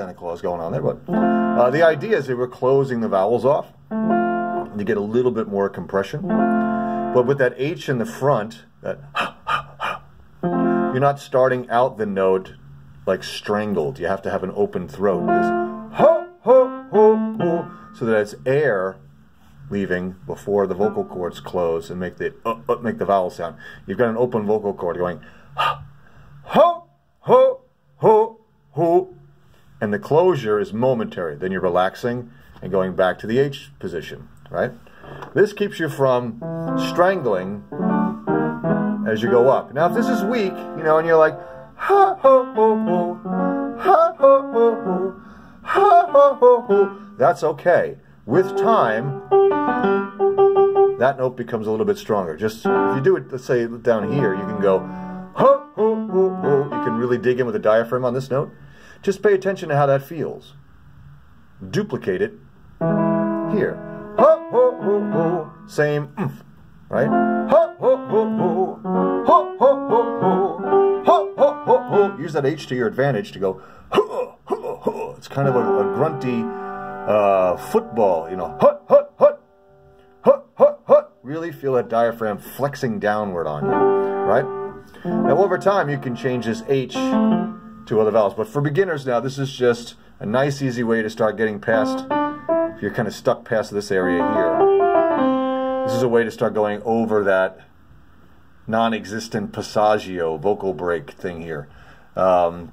Santa Claus going on there, but the idea is that we're closing the vowels off. You get a little bit more compression. But with that H in the front, that you're not starting out the note like strangled. You have to have an open throat. So that it's air leaving before the vocal cords close and make the vowel sound. You've got an open vocal cord going ho, ho, ho, ho. And the closure is momentary. Then you're relaxing and going back to the H position, right? This keeps you from strangling as you go up. Now, if this is weak, you know, and you're like, ha, ho, ho, ho, ha, ho, ho, ho, ha, ho, ho, ho, that's okay. With time, that note becomes a little bit stronger. Just, if you do it, let's say down here, you can go, ho, ho, ho, ho. You can really dig in with the diaphragm on this note. Just pay attention to how that feels. Duplicate it here. Ho, ho, ho, ho. Same, right? Ho, ho, ho, ho. Ho, ho, ho, ho. Ho, ho, ho, ho. Use that H to your advantage to go, ho, ho, ho. It's kind of a grunty football, you know. Hut, hut, hut. Hut, hut, hut. Really feel that diaphragm flexing downward on you, right? Now, over time, you can change this H to other vowels. But for beginners now, this is just a nice, easy way to start getting past, if you're kind of stuck past this area here. This is a way to start going over that non-existent passagio vocal break thing here. I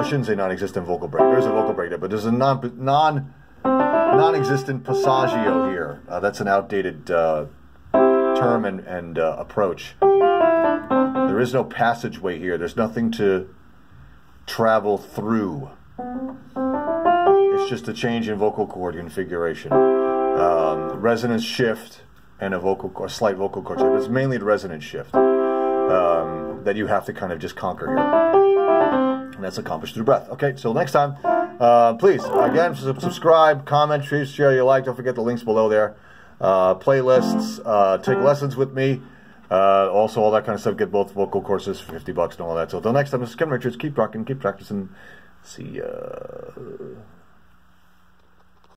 shouldn't say non-existent vocal break. There's a vocal break there, but there's a non-existent passagio here. That's an outdated term and approach. There is no passageway here. There's nothing to travel through. It's just a change in vocal cord configuration. Resonance shift and a slight vocal cord shift. It's mainly the resonance shift that you have to kind of just conquer here. And that's accomplished through breath. Okay, so next time, please, again, subscribe, comment, share your like. Don't forget the links below there. Playlists, take lessons with me. Also, all that kind of stuff. Get both vocal courses for $50 and all that. So until next time, this is Ken Richards. Keep rocking, keep practicing. See ya.